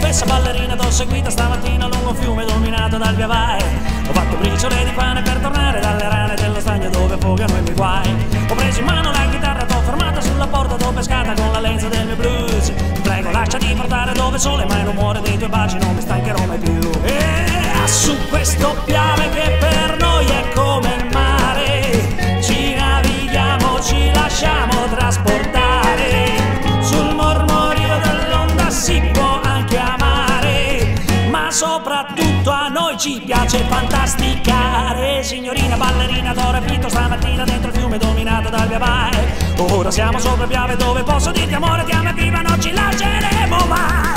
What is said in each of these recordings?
professa ballerina t'ho seguita stamattina lungo un fiume dominato dal via vai. Ho fatto briciole di pane per tornare dalle rane dello stagno dove fogano i miei guai. Ho preso in mano la chitarra, t'ho fermata sulla porta, t'ho pescata con la lenza del mio blues. Ti prego lasciati portare dove il sole, ma il rumore dei tuoi baci non mi stancherò mai più. E su questo piave che per noi è come il mare, ci navighiamo, ci lasciamo trasportare. Sul mormorio dell'onda si può anche amare, ma soprattutto a noi ci piace fantasticare. Signorina ballerina t'ho rapito stamattina dentro il fiume dominato dal via vai. Ora siamo sopra piave dove posso dirti amore ti amo e viva, non ci lasceremo mai.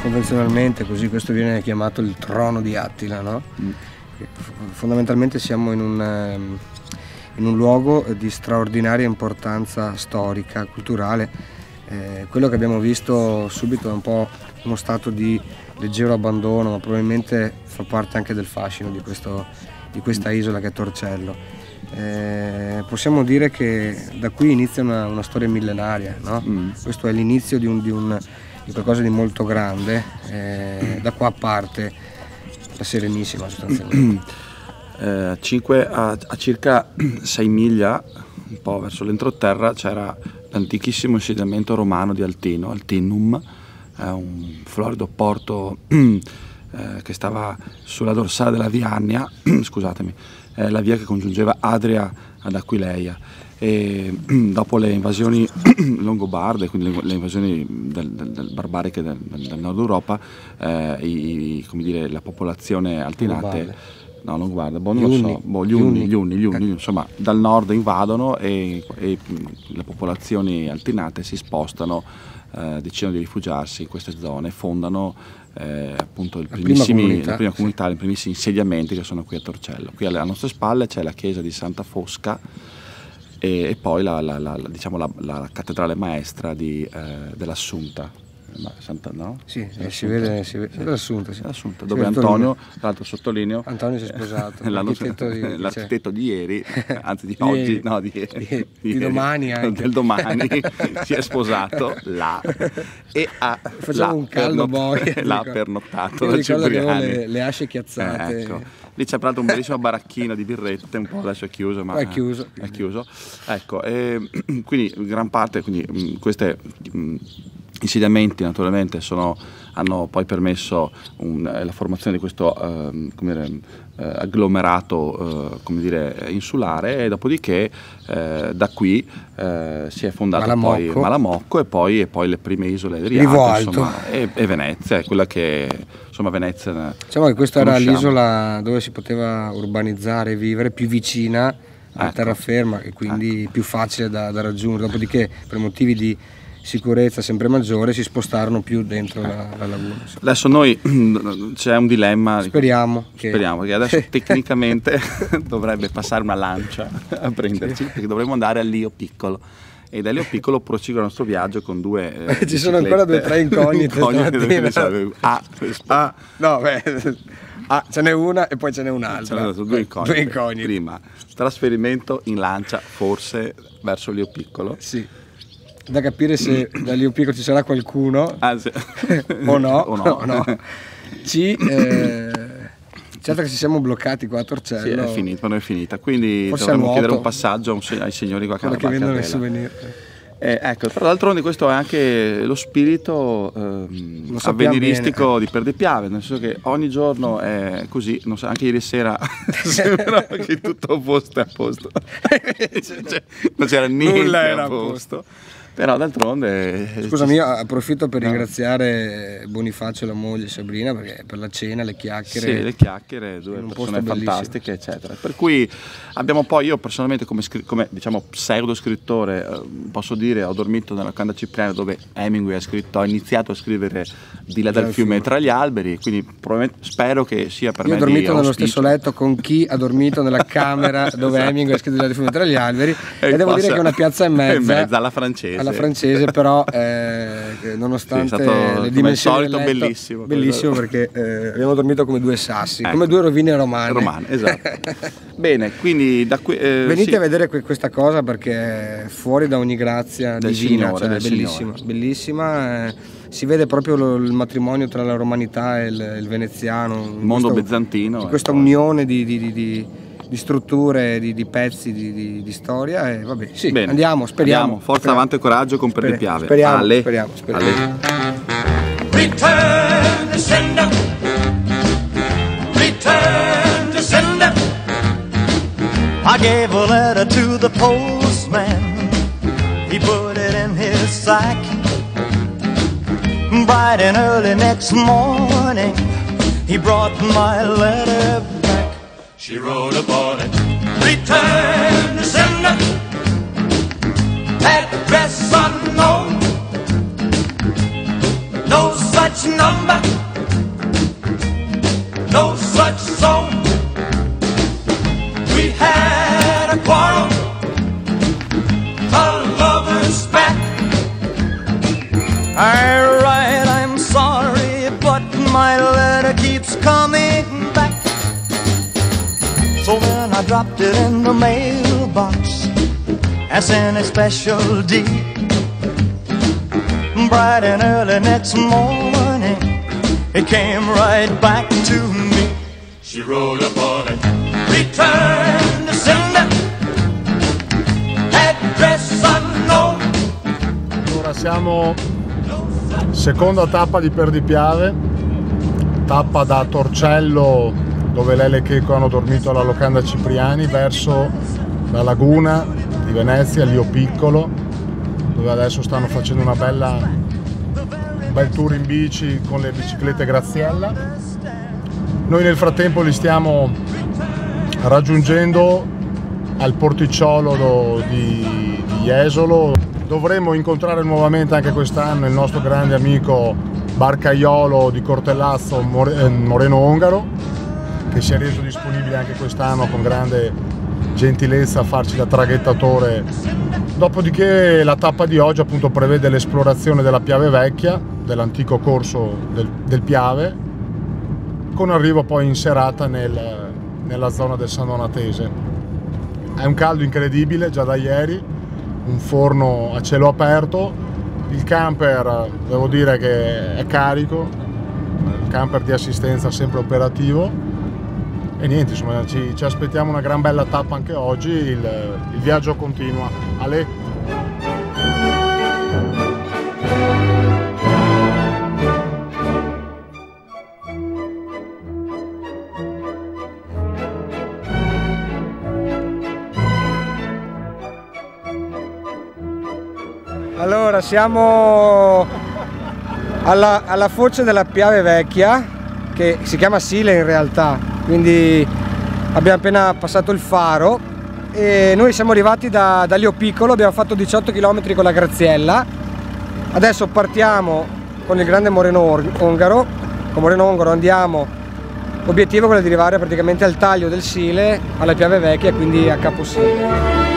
Convenzionalmente così questo viene chiamato il trono di Attila, no? Fondamentalmente siamo in un luogo di straordinaria importanza storica, culturale. Quello che abbiamo visto subito è un po' uno stato di leggero abbandono, ma probabilmente fa parte anche del fascino di questa isola che è Torcello. Possiamo dire che da qui inizia una storia millenaria, no? Questo è l'inizio di qualcosa di molto grande, da qua parte la Serenissima sostanzialmente. A circa 6 miglia, un po' verso l'entroterra, c'era l'antichissimo insediamento romano di Altino, Altinum, un florido porto che stava sulla dorsale della via Annia, scusatemi, la via che congiungeva Adria ad Aquileia. E dopo le invasioni longobarde, quindi le invasioni barbariche del nord Europa, come dire, la popolazione altinate, no, longobarde, non lo so, gli Unni, insomma, dal nord invadono e le popolazioni altinate si spostano, decidono di rifugiarsi in queste zone, fondano appunto la prima comunità, i primissimi insediamenti che sono qui a Torcello. Qui alle nostre spalle c'è la chiesa di Santa Fosca e poi diciamo la cattedrale maestra dell'Assunta. No? Sì, si vede l'Assunta, sì. L'Assunta, dove Antonio, tra l'altro sottolineo, Antonio si è sposato, l'architetto di ieri, anzi di oggi, no, di domani anche. Del domani si è sposato là e faceva un caldo boia, l'ha pernottato da Cipriani. Le asce chiazzate. Ecco. Lì c'è peraltro un bellissimo baracchino di birrette, un po' adesso è chiuso, ma è chiuso. Ecco, quindi gran parte, queste insediamenti naturalmente hanno poi permesso la formazione di questo agglomerato insulare, e dopodiché da qui si è fondato poi Malamocco e poi le prime isole Adriatiche, insomma, e Venezia, è quella che insomma Venezia. Diciamo che questa era l'isola dove si poteva urbanizzare e vivere, più vicina alla terraferma e quindi più facile da raggiungere. Dopodiché, per motivi di sicurezza sempre maggiore, si spostarono più dentro la laguna. Adesso c'è un dilemma. Speriamo che adesso tecnicamente dovrebbe passare una lancia a prenderci, perché dovremmo andare a Lio Piccolo. E da Lio Piccolo prosegue il nostro viaggio con due ci sono ancora 2 o 3 incognite. Ce n'è una e poi ce n'è un'altra. Due incognite. Prima, trasferimento in lancia forse verso Lio Piccolo. Sì. Da capire se da Lio Piccolo ci sarà qualcuno sì. o no. Certo che ci siamo bloccati qua a Torcello. Sì, per noi è finita, quindi dovremmo chiedere un passaggio ai signori qua che vendono i souvenir. Ecco, tra l'altro questo è anche lo spirito avveniristico di Perdepiave, nel senso che ogni giorno è così, non so, anche ieri sera sembrava che tutto fosse a posto, non c'era niente a posto. Però d'altronde. Scusami, io approfitto per ringraziare Bonifacio e la moglie Sabrina per la cena, le chiacchiere. Sì, le chiacchiere, 2 persone fantastiche, eccetera. Per cui abbiamo poi, io personalmente come diciamo pseudo scrittore, posso dire, ho dormito nella locanda Cipriani dove Hemingway ha iniziato a scrivere Di là dal fiume tra gli alberi, quindi probabilmente spero che sia per me. Io ho dormito nello stesso letto con chi ha dormito nella camera dove Hemingway ha scritto Di là dal fiume tra gli alberi, e devo dire che è una piazza in mezza alla francese. alla francese, però nonostante sì, è stato, le dimensioni come al solito, letto, bellissimo perché abbiamo dormito come due sassi, ecco, come due rovine romane. Esatto. Bene, quindi da qui venite sì, a vedere questa cosa perché è fuori da ogni grazia del divina, Signore, cioè, del bellissima, Signore. bellissima. Si vede proprio il matrimonio tra la romanità e il veneziano, il mondo bizantino, in questa unione di strutture, di pezzi, di storia. E vabbè, sì, bene, andiamo, speriamo. Forza, avanti e coraggio con Per di Piave. Speriamo. Return to sender. Return to sender. I gave a letter to the postman. He put it in his sack. Bright and early next morning, he brought my letter back. She wrote upon it, return to sender. Address unknown. No such number, no such song. We had a quarrel, a lover's spat. Alright, I'm sorry, but my letter keeps coming back. So then I dropped it in the mailbox as in a special deed. Bright and early next morning, it came right back to me. She wrote upon it, return to sender, address unknown. Ora siamo seconda tappa di Per di Piave, tappa da Torcello, dove Lele e Checo hanno dormito alla locanda Cipriani, verso la laguna di Venezia, Lio Piccolo, dove adesso stanno facendo un bel tour in bici con le biciclette Graziella. Noi nel frattempo li stiamo raggiungendo al porticciolo di Jesolo. Dovremmo incontrare nuovamente anche quest'anno il nostro grande amico barcaiolo di Cortellazzo, Moreno Ongaro, che si è reso disponibile anche quest'anno con grande gentilezza a farci da traghettatore. Dopodiché la tappa di oggi appunto prevede l'esplorazione della Piave Vecchia, dell'antico corso del Piave, con arrivo poi in serata nella zona del San Donatese. È un caldo incredibile già da ieri, un forno a cielo aperto, il camper devo dire che è carico, il camper di assistenza sempre operativo e niente, insomma ci aspettiamo una gran bella tappa anche oggi, il viaggio continua. Ale. Allora, siamo alla foce della Piave Vecchia, che si chiama Sile in realtà, quindi abbiamo appena passato il faro e noi siamo arrivati da Lio Piccolo, abbiamo fatto 18 km con la Graziella. Adesso partiamo con il grande Moreno Ongaro, con Moreno Ongaro andiamo, l'obiettivo è quello di arrivare praticamente al taglio del Sile, alla Piave Vecchia e quindi a Capo Sile.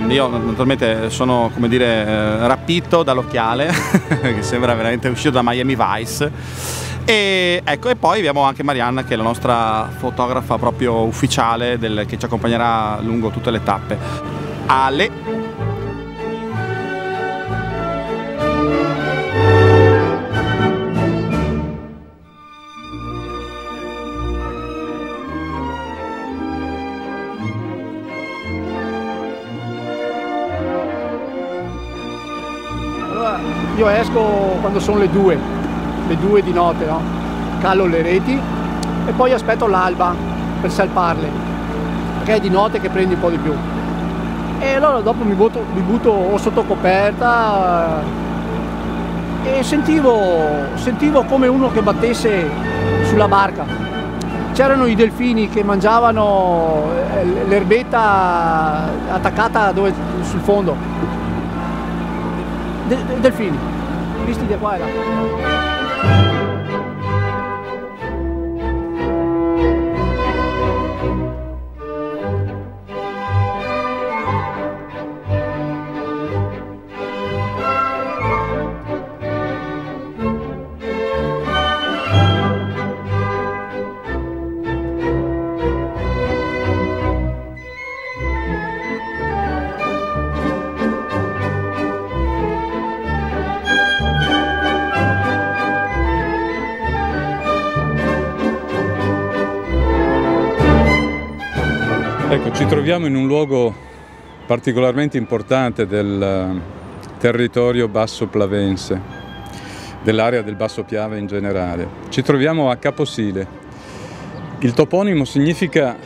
Io naturalmente sono, come dire, rapito dall'occhiale che sembra veramente uscito da Miami Vice e ecco, e poi abbiamo anche Marianna che è la nostra fotografa proprio ufficiale che ci accompagnerà lungo tutte le tappe. Ale. Io esco quando sono le 2 di notte, no? Callo le reti e poi aspetto l'alba per salparle, perché è di notte che prendi un po' di più. E allora dopo mi butto o sotto coperta e sentivo come uno che battesse sulla barca. C'erano i delfini che mangiavano l'erbetta attaccata sul fondo. Delfini, visti da qua e là. Ci troviamo in un luogo particolarmente importante del territorio basso plavense, dell'area del Basso Piave in generale. Ci troviamo a Caposile. Il toponimo significa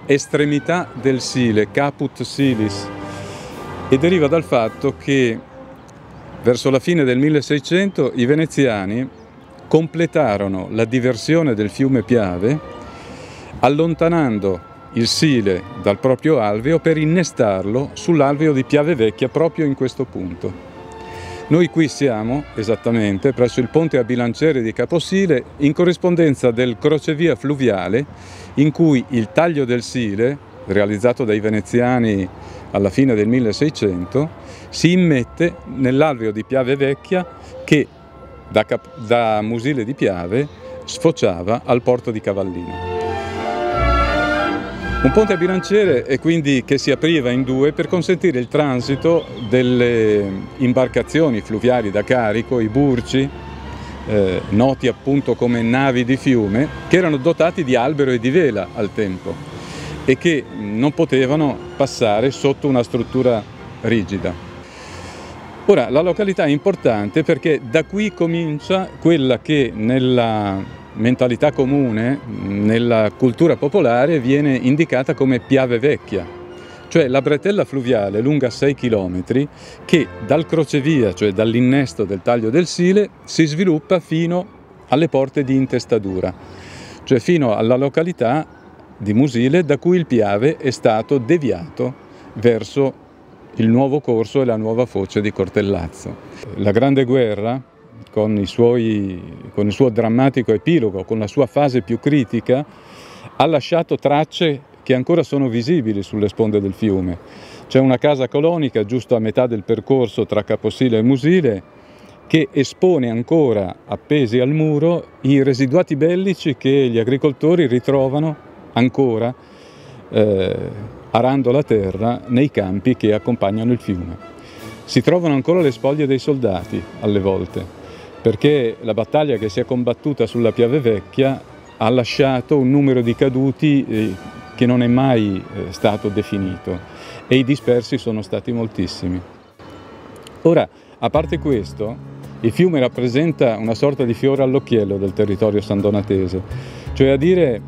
estremità del Sile, caput silis, e deriva dal fatto che verso la fine del 1600 i veneziani completarono la diversione del fiume Piave allontanando il Sile dal proprio alveo per innestarlo sull'alveo di Piave Vecchia proprio in questo punto. Noi qui siamo esattamente presso il ponte a bilanciere di Caposile in corrispondenza del crocevia fluviale in cui il taglio del Sile, realizzato dai veneziani alla fine del 1600, si immette nell'alveo di Piave Vecchia che da Musile di Piave sfociava al porto di Cavallino. Un ponte a bilanciere è quindi che si apriva in due per consentire il transito delle imbarcazioni fluviali da carico, i burci, noti appunto come navi di fiume, che erano dotati di albero e di vela al tempo e che non potevano passare sotto una struttura rigida. Ora, la località è importante perché da qui comincia quella che nella mentalità comune, nella cultura popolare, viene indicata come Piave Vecchia, cioè la bretella fluviale lunga 6 km che dal crocevia, cioè dall'innesto del taglio del Sile, si sviluppa fino alle porte di intestadura, cioè fino alla località di Musile da cui il Piave è stato deviato verso il nuovo corso e la nuova foce di Cortellazzo. La Grande Guerra, con il suo drammatico epilogo, con la sua fase più critica, ha lasciato tracce che ancora sono visibili sulle sponde del fiume. C'è una casa colonica giusto a metà del percorso tra Caposile e Musile che espone ancora appesi al muro i residuati bellici che gli agricoltori ritrovano ancora arando la terra nei campi che accompagnano il fiume. Si trovano ancora le spoglie dei soldati alle volte, perché la battaglia che si è combattuta sulla Piave Vecchia ha lasciato un numero di caduti che non è mai stato definito e i dispersi sono stati moltissimi. Ora, a parte questo, il fiume rappresenta una sorta di fiore all'occhiello del territorio sandonatese, cioè a dire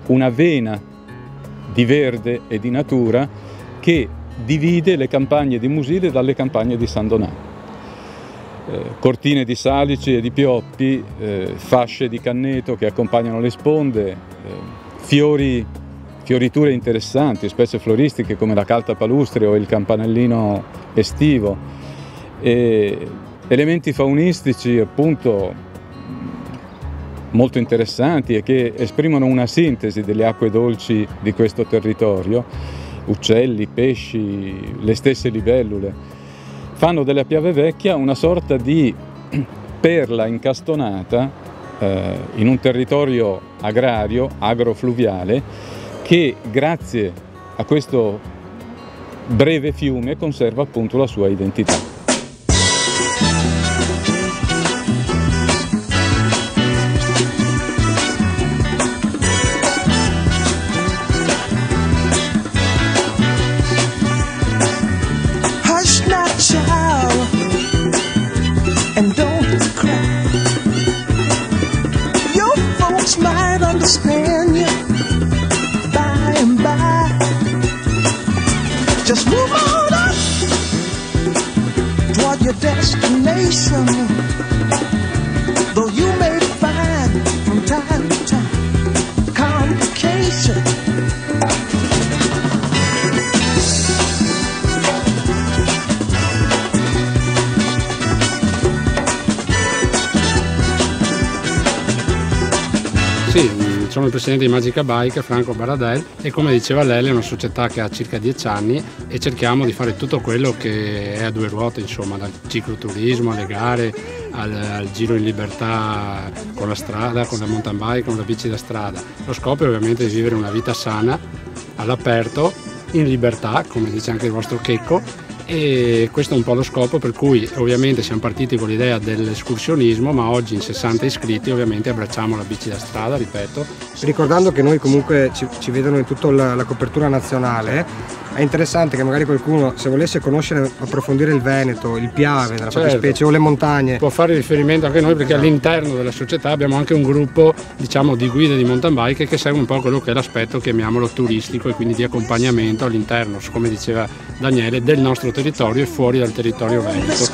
una vena di verde e di natura che divide le campagne di Musile dalle campagne di San Donato. Cortine di salici e di pioppi, fasce di canneto che accompagnano le sponde, fioriture interessanti, specie floristiche come la calta palustre o il campanellino estivo, e elementi faunistici appunto molto interessanti e che esprimono una sintesi delle acque dolci di questo territorio, uccelli, pesci, le stesse libellule. Fanno della Piave Vecchia una sorta di perla incastonata in un territorio agrario, agrofluviale, che grazie a questo breve fiume conserva appunto la sua identità. Just move on up toward your destination, though you may find from time to time complication. Sì, sono il presidente di Magica Bike, Franco Baradel, e come diceva lei è una società che ha circa 10 anni e cerchiamo di fare tutto quello che è a due ruote, insomma, dal cicloturismo alle gare, al giro in libertà con la strada, con la mountain bike, con la bici da strada. Lo scopo è ovviamente di vivere una vita sana, all'aperto, in libertà, come dice anche il vostro Checco, E questo è un po' lo scopo per cui ovviamente siamo partiti con l'idea dell'escursionismo, ma oggi in 60 iscritti ovviamente abbracciamo la bici da strada, ripeto. Ricordando che noi comunque ci vedono in tutta la copertura nazionale, è interessante che magari qualcuno, se volesse conoscere, approfondire il Veneto, il Piave, nella fattispecie, o le montagne, può fare riferimento anche noi, perché all'interno della società abbiamo anche un gruppo, diciamo, di guide di mountain bike che segue un po' quello che è l'aspetto, chiamiamolo turistico, e quindi di accompagnamento all'interno, come diceva Daniele, del nostro territorio e fuori dal territorio veneto.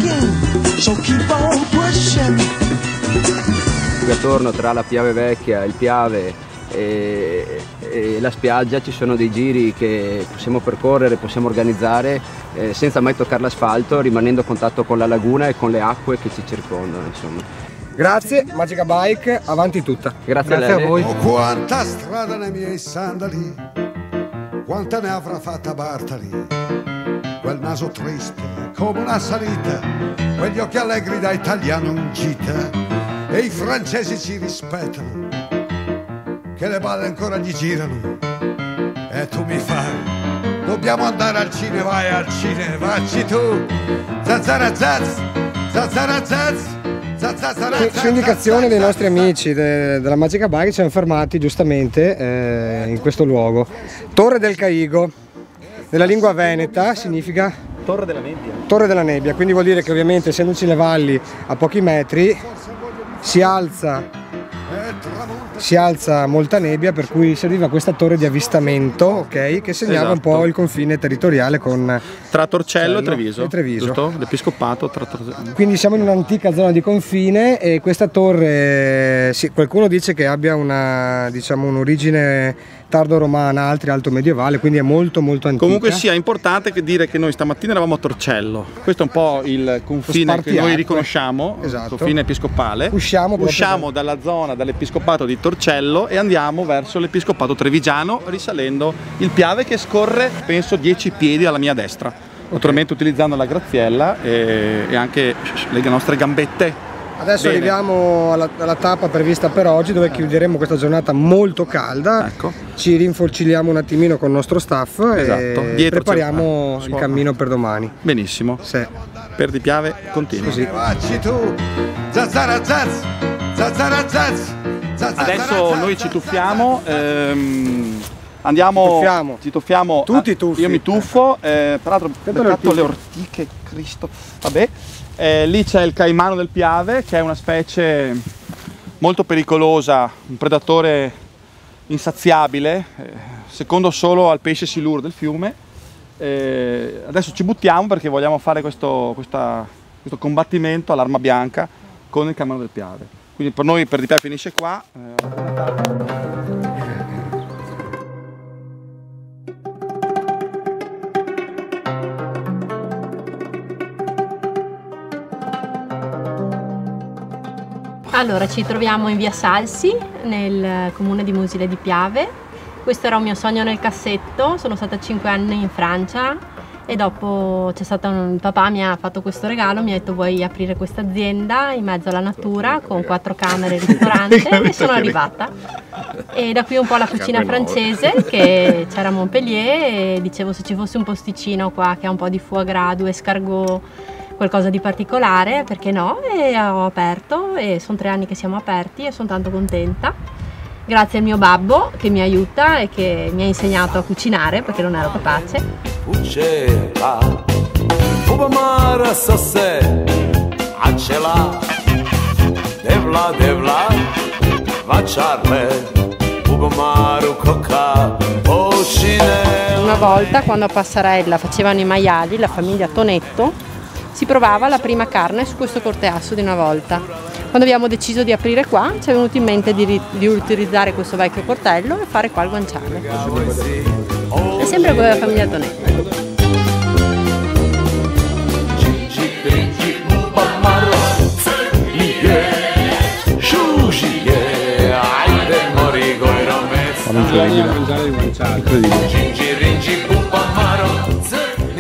Qui attorno tra la Piave Vecchia, il Piave e la spiaggia ci sono dei giri che possiamo percorrere, possiamo organizzare senza mai toccare l'asfalto, rimanendo a contatto con la laguna e con le acque che ci circondano, insomma. Grazie Magica Bike, avanti tutta. Grazie a voi. Oh, quanta strada nei miei sandali, quanta ne avrà fatta Bartali, quel naso triste come una salita, quegli occhi allegri da italiano in gita, e i francesi ci rispettano, che le balle ancora gli girano, e tu mi fai, dobbiamo andare al cinema, vai al cinema, vacci tu, zazzarazaz, zazzarazaz. Su indicazione dei nostri amici della Magica Bike ci siamo fermati giustamente in questo luogo. Torre del Caigo, nella lingua veneta significa Torre della Nebbia. Torre della Nebbia, quindi vuol dire che ovviamente essendoci le valli a pochi metri si alza molta nebbia, per cui serviva questa torre di avvistamento, ok, che segnava un po' il confine territoriale tra Torcello e Treviso. Giusto? L'Episcopato Quindi siamo in un'antica zona di confine e questa torre, qualcuno dice che abbia una, diciamo, un'origine tardo-romana, altri alto medievale, quindi è molto molto antica. Comunque sia importante dire che noi stamattina eravamo a Torcello, questo è un po' il confine che noi riconosciamo, il confine episcopale. Usciamo dalla zona, dall'Episcopato di Torcello, e andiamo verso l'Episcopato trevigiano, risalendo il Piave che scorre penso 10 piedi alla mia destra, naturalmente utilizzando la graziella e anche le nostre gambette. Adesso arriviamo alla tappa prevista per oggi, dove chiuderemo questa giornata molto calda. Ecco. Ci rinforciliamo un attimino con il nostro staff e prepariamo il cammino per domani. Benissimo. Sì. Per Di Piave continua. Così. Adesso noi ci tuffiamo. Andiamo, ci tuffiamo. Tutti tuffi. Io mi tuffo, peraltro peccato le ortiche, Cristo. Vabbè. Lì c'è il caimano del Piave, che è una specie molto pericolosa, un predatore insaziabile, secondo solo al pesce siluro del fiume. Adesso ci buttiamo perché vogliamo fare questo combattimento all'arma bianca con il caimano del Piave. Quindi per noi, per Di Piave finisce qua. Allora, ci troviamo in via Salsi, nel comune di Musile di Piave. Questo era un mio sogno nel cassetto, sono stata 5 anni in Francia e dopo papà mi ha fatto questo regalo, mi ha detto: vuoi aprire questa azienda in mezzo alla natura con 4 camere e ristorante, e sono arrivata. E da qui un po' la cucina francese che c'era a Montpellier, e dicevo se ci fosse un posticino qua che ha un po' di foie gras, 2 escargot, qualcosa di particolare, perché no? E ho aperto, e sono 3 anni che siamo aperti e sono tanto contenta. Grazie al mio babbo che mi aiuta e che mi ha insegnato a cucinare perché non ero capace. Una volta, quando a Passarella facevano i maiali, la famiglia Tonetto, si provava la prima carne su questo corteasso di una volta. Quando abbiamo deciso di aprire qua, ci è venuto in mente di utilizzare questo vecchio cortello e fare qua il guanciale. È sempre quella della famiglia Tonetto.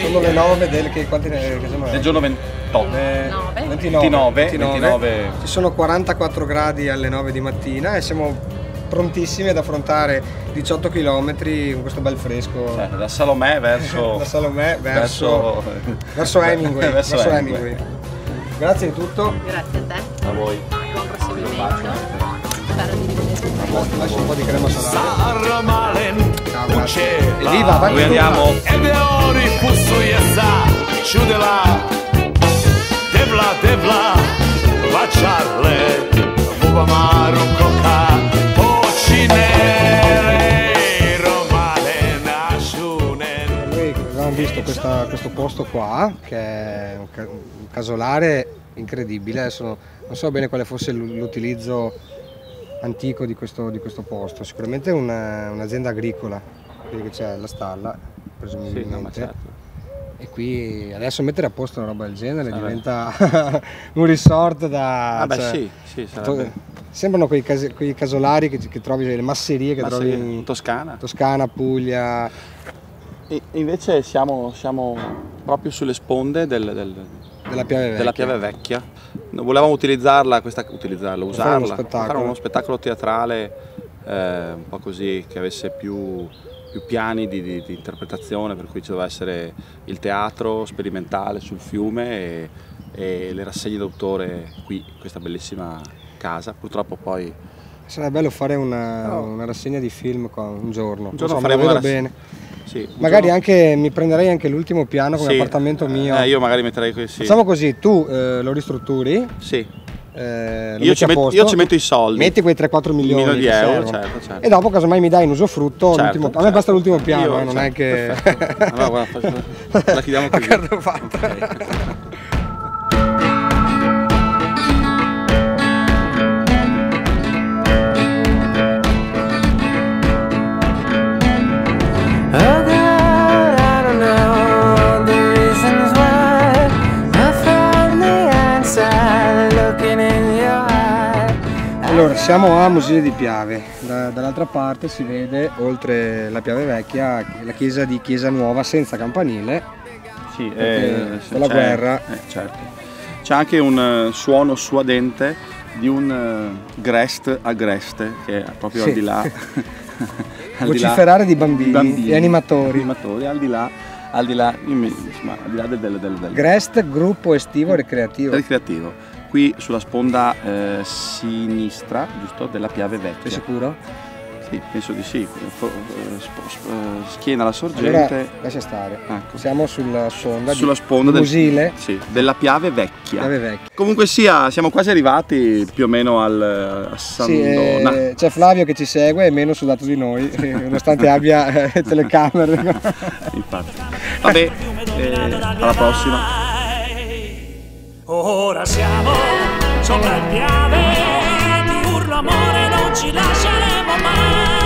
Sono le 9 del giorno 28. 29. Ci sono 44 gradi alle 9 di mattina e siamo prontissimi ad affrontare 18 km con questo bel fresco. Cioè, da Salomè verso... da Salomè verso Hemingway. Verso Hemingway. Grazie di tutto. Grazie a te. A voi. Buon proseguimento. Spero di rivederti. Lascio un po' di crema solare. Sarmalen, ucella. Viva, vai. Noi andiamo. Ede ori pusu jesa, čudela. Devla, vačarle, buba maru koka, pocinere, romane nasciunen. Noi abbiamo visto questo posto qua, che è un casolare incredibile. Adesso non so bene quale fosse l'utilizzo antico di questo posto. Sicuramente un'azienda agricola, vedi che c'è la stalla, presumibilmente. Sì, no, ma certo. E qui adesso mettere a posto una roba del genere diventa un resort da... Sì, sarebbe. Sembrano quei casolari che trovi, le masserie che trovi in Toscana, Puglia. E invece siamo proprio sulle sponde della Piave Vecchia. Volevamo usarla, fare uno spettacolo teatrale un po' così, che avesse più piani di interpretazione, per cui ci doveva essere il teatro sperimentale sul fiume e le rassegne d'autore qui, questa bellissima casa. Purtroppo poi... Sarebbe bello fare una rassegna di film qua un giorno. Un giorno faremo una bene. Sì, magari mi prenderei anche l'ultimo piano come appartamento mio. Io magari metterei così. Facciamo così, tu lo ristrutturi. Sì. Io ci metto i soldi. Metti quei 3-4 milioni di euro, certo. E dopo casomai mi dai in usufrutto l'ultimo. A me basta l'ultimo piano, non è che... Allora, guarda, la chiudiamo così. Allora, siamo a Musile di Piave. Dall'altra parte si vede, oltre la Piave Vecchia, la chiesa di Chiesa Nuova senza campanile. Sì, con la guerra. Certo. C'è anche un suono suadente di un Grest Agreste, che è proprio al di là. Vociferare di bambini e animatori. Al di là del Grest, gruppo estivo ricreativo. Qui sulla sponda sinistra, giusto, della Piave Vecchia. Sei sicuro? Sì, penso di sì. Schiena alla sorgente. Allora, lascia stare. Ecco. Siamo sulla sponda del Musile. Sì, della Piave Vecchia. Piave Vecchia. Comunque sia, siamo quasi arrivati più o meno a Sandona. Sì, c'è Flavio che ci segue, è meno sudato di noi, nonostante abbia telecamere. Infatti. Vabbè, alla prossima. Ora siamo sopra il Piave, ti urlo amore, non ci lasceremo mai.